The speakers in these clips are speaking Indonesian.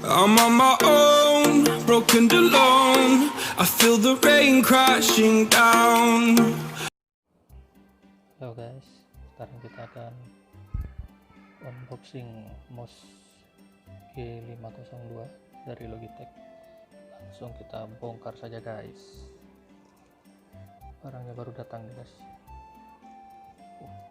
I'm on my own, broken and alone. I feel the rain crashing down. Halo guys, sekarang kita akan unboxing mouse G502 dari Logitech. Langsung kita bongkar saja guys. Barangnya baru datang nih guys. Mana?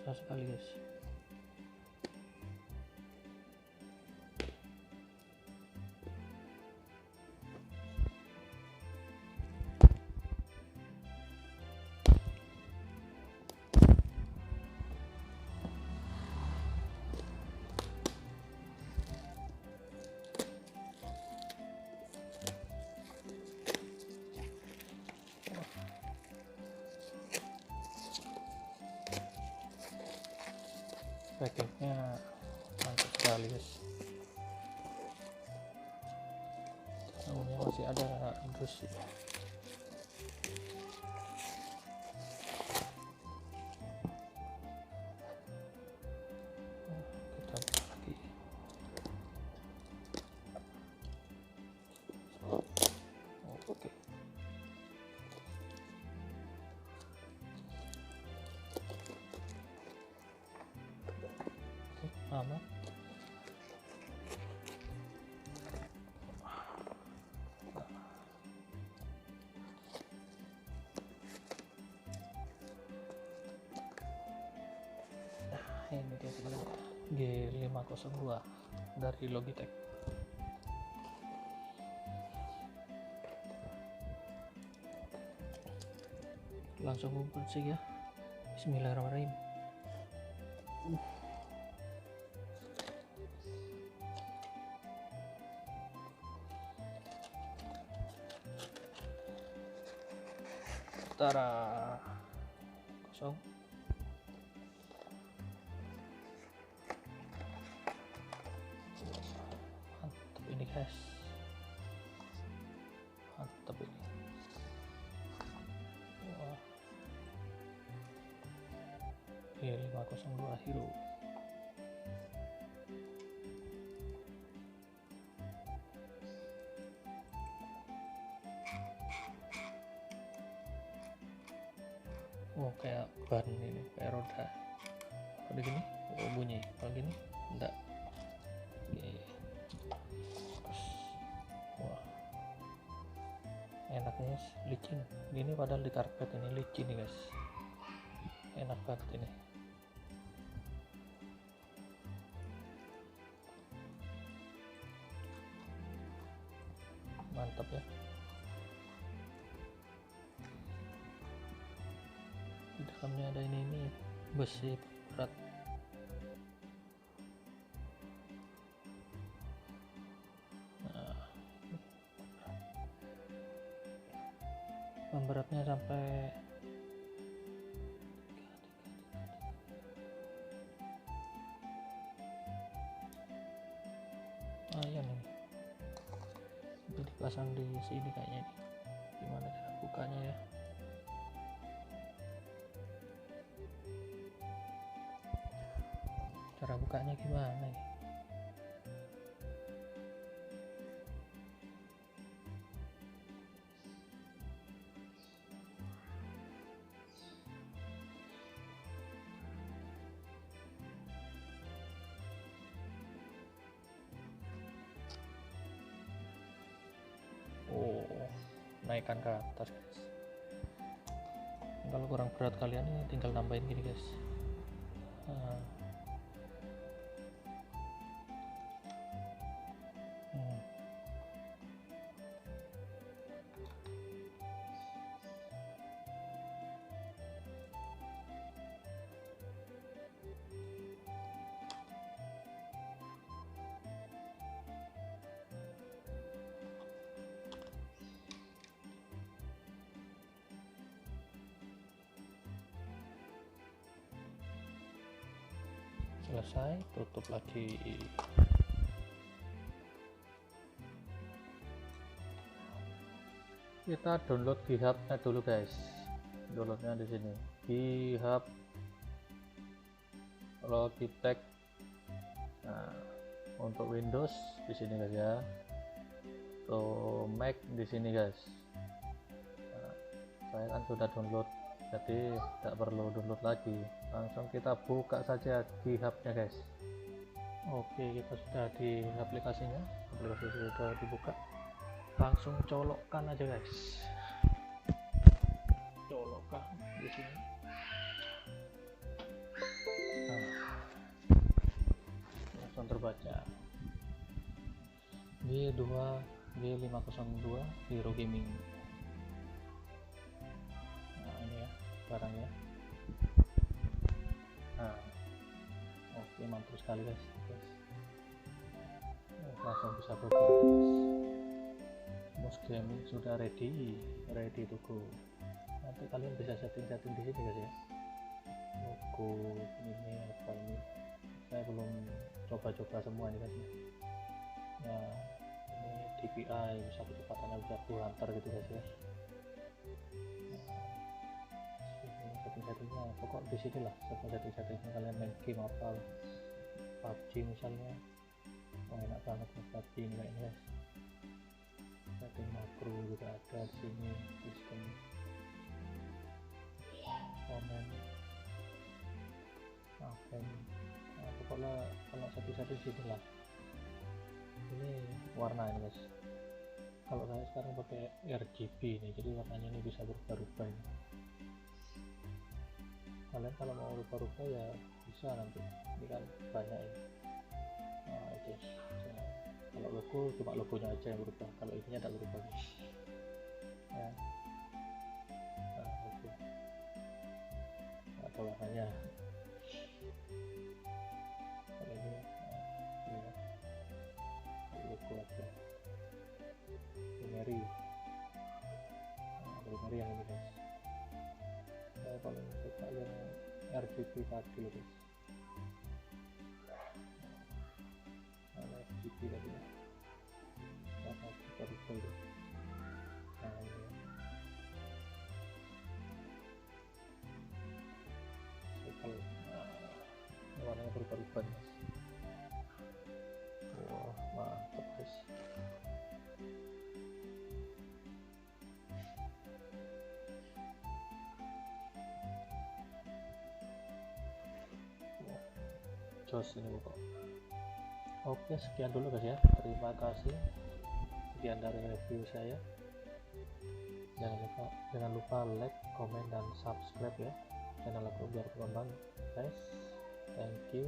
Susah sekali guys. Packingnya mantap sekali guys. Dalamnya masih ada dus. Kita buka lagi. Oke. Aman. Ini dia sebenarnya G502 dari Logitech. Langsung ngumpul sih ya. Bismillahirrahmanirrahim. Tara kosong. Mantap ini guys, mantap ini. Wah, G502 Hero. Oh, kayak ban ini, kayak roda. Kalau gini, oh bunyi. Kalau gini, enggak. Oke. Wah, enaknya licin. Ini padahal di karpet ini licin nih guys. Enak banget ini. Mantap ya. Di dalamnya ada ini besi berat. Nah, beratnya sampai lumayan ini. Ini dipasang di sini kayaknya nih. Gimana cara bukanya ya? Cara bukanya gimana nih? Oh, naikkan ke atas guys. Kalau kurang berat kalian ini tinggal nambahin gini guys. Nah. Selesai, tutup lagi. kita download GitHub-nya dulu guys. Downloadnya di sini, GitHub Logitech. Nah, untuk Windows di sini guys ya, untuk Mac di sini guys. Nah, saya kan sudah download, jadi tidak perlu download lagi, langsung kita buka saja GitHub-nya guys. Oke, kita sudah di aplikasi sudah dibuka, langsung colokkan aja guys, colokkan di sini. Nah, langsung terbaca G502 Hero Gaming. Nah, ini ya barangnya. Nah, oke, mantap sekali guys. Langsung bisa buka guys. Mouse gaming sudah ready to go. Nanti kalian bisa setting di sini guys ya, logo ini apa ini, saya belum coba semua ini guys ya. Nah, ini DPI bisa kecepatannya bisa hunter gitu guys ya. Nah, setting-settingnya pokok di sini lah, setting-settingnya kalian main game apa, PUBG misalnya. Oh, enak banget nih PUBG ini guys. Setting makro juga ada di sini, sistem komen apa ini. Nah, pokoknya kalau setting sini lah. Ini warna ini guys, kalau saya sekarang pakai RGB nih, jadi warnanya ini bisa berubah-ubah ini. Kalian kalau mau rubah-rubah ya bisa nanti, ini kan banyak ini. Nah, itu kalau logo cuma logonya aja yang berubah, kalau ininya tidak berubah ya. Nah, itu atau warnanya kalau ini ya, logo aja primary. Nah, primary yang ini guys, saya paling suka yang RGB tadi guys. RGB tadi ya, warna berubah itu. Nah, ini kalau warnanya berubah-ubah guys. Wah, mantap guys. Jos ini pokok. Oke, sekian dulu guys ya, terima kasih. Sekian dari review saya. Jangan lupa like, comment, dan subscribe ya channel aku biar berkembang guys. Thank you.